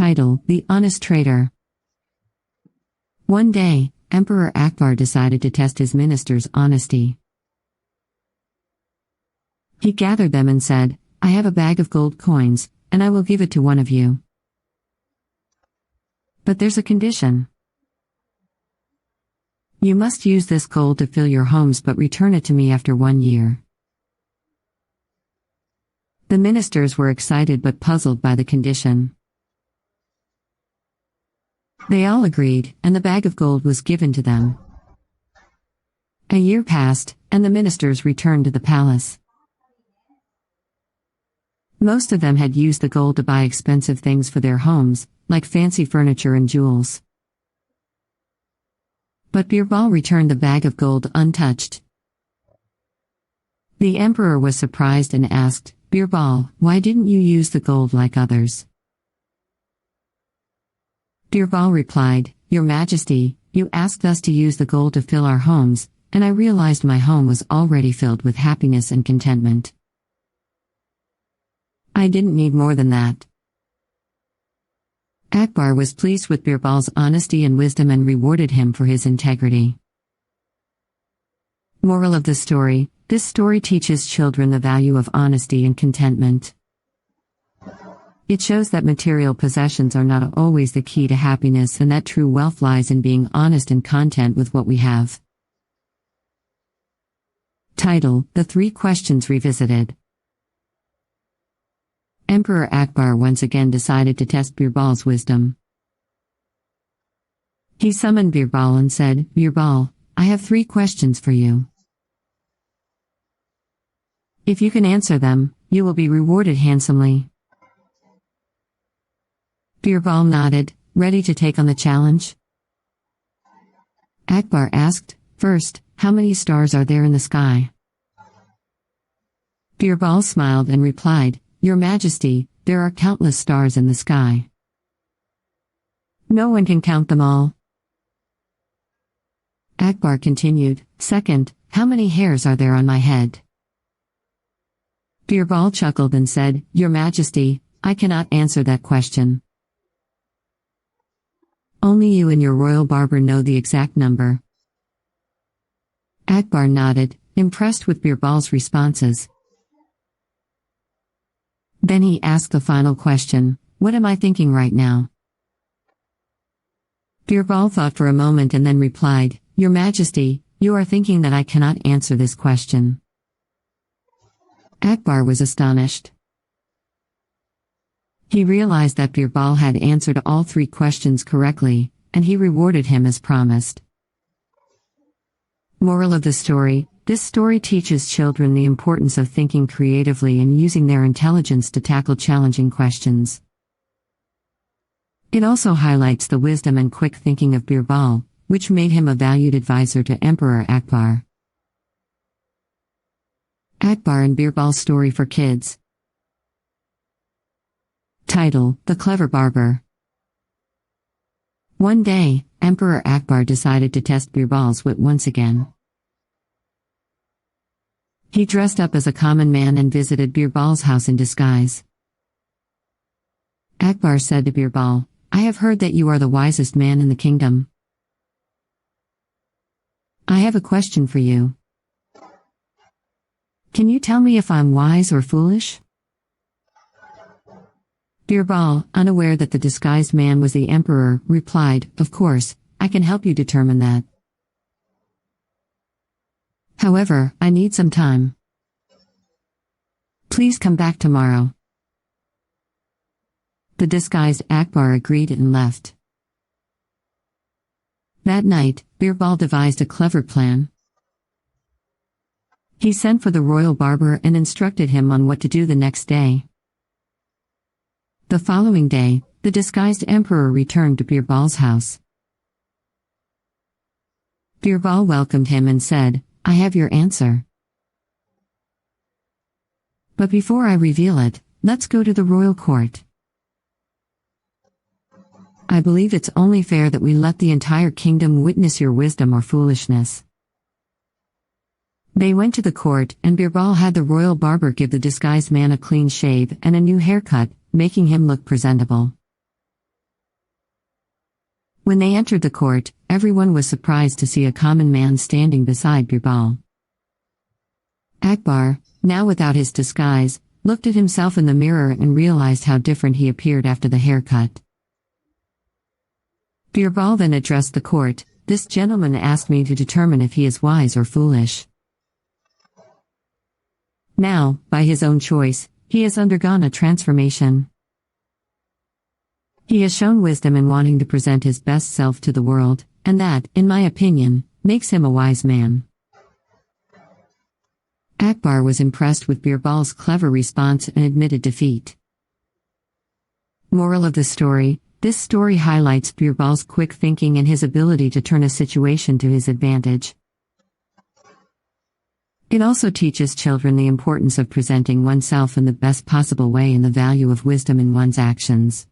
Title: The Honest Trader. One day, Emperor Akbar decided to test his ministers' honesty. He gathered them and said, "I have a bag of gold coins, and I will give it to one of you. But there's a condition. You must use this gold to fill your homes but return it to me after 1 year." The ministers were excited but puzzled by the condition. They all agreed, and the bag of gold was given to them. A year passed, and the ministers returned to the palace. Most of them had used the gold to buy expensive things for their homes, like fancy furniture and jewels. But Birbal returned the bag of gold untouched. The emperor was surprised and asked, "Birbal, why didn't you use the gold like others?" Birbal replied, "Your Majesty, you asked us to use the gold to fill our homes, and I realized my home was already filled with happiness and contentment. I didn't need more than that." Akbar was pleased with Birbal's honesty and wisdom and rewarded him for his integrity. Moral of the story: this story teaches children the value of honesty and contentment. It shows that material possessions are not always the key to happiness and that true wealth lies in being honest and content with what we have. Title: The 3 Questions Revisited. Emperor Akbar once again decided to test Birbal's wisdom. He summoned Birbal and said, "Birbal, I have 3 questions for you. If you can answer them, you will be rewarded handsomely." Birbal nodded, ready to take on the challenge. Akbar asked, "First, how many stars are there in the sky?" Birbal smiled and replied, "Your Majesty, there are countless stars in the sky. No one can count them all." Akbar continued, "Second, how many hairs are there on my head?" Birbal chuckled and said, "Your Majesty, I cannot answer that question. Only you and your royal barber know the exact number." Akbar nodded, impressed with Birbal's responses. Then he asked the final question, "What am I thinking right now?" Birbal thought for a moment and then replied, "Your Majesty, you are thinking that I cannot answer this question." Akbar was astonished. He realized that Birbal had answered all 3 questions correctly, and he rewarded him as promised. Moral of the story: this story teaches children the importance of thinking creatively and using their intelligence to tackle challenging questions. It also highlights the wisdom and quick thinking of Birbal, which made him a valued advisor to Emperor Akbar. Akbar and Birbal's story for kids. Title: The Clever Barber. One day, Emperor Akbar decided to test Birbal's wit once again. He dressed up as a common man and visited Birbal's house in disguise. Akbar said to Birbal, "I have heard that you are the wisest man in the kingdom. I have a question for you. Can you tell me if I'm wise or foolish?" Birbal, unaware that the disguised man was the emperor, replied, "Of course, I can help you determine that. However, I need some time. Please come back tomorrow." The disguised Akbar agreed and left. That night, Birbal devised a clever plan. He sent for the royal barber and instructed him on what to do the next day. The following day, the disguised emperor returned to Birbal's house. Birbal welcomed him and said, "I have your answer. But before I reveal it, let's go to the royal court. I believe it's only fair that we let the entire kingdom witness your wisdom or foolishness." They went to the court, and Birbal had the royal barber give the disguised man a clean shave and a new haircut, making him look presentable. When they entered the court, everyone was surprised to see a common man standing beside Birbal. Akbar, now without his disguise, looked at himself in the mirror and realized how different he appeared after the haircut. Birbal then addressed the court. "This gentleman asked me to determine if he is wise or foolish. Now, by his own choice, he has undergone a transformation. He has shown wisdom in wanting to present his best self to the world, and that, in my opinion, makes him a wise man." Akbar was impressed with Birbal's clever response and admitted defeat. Moral of the story: this story highlights Birbal's quick thinking and his ability to turn a situation to his advantage. It also teaches children the importance of presenting oneself in the best possible way and the value of wisdom in one's actions.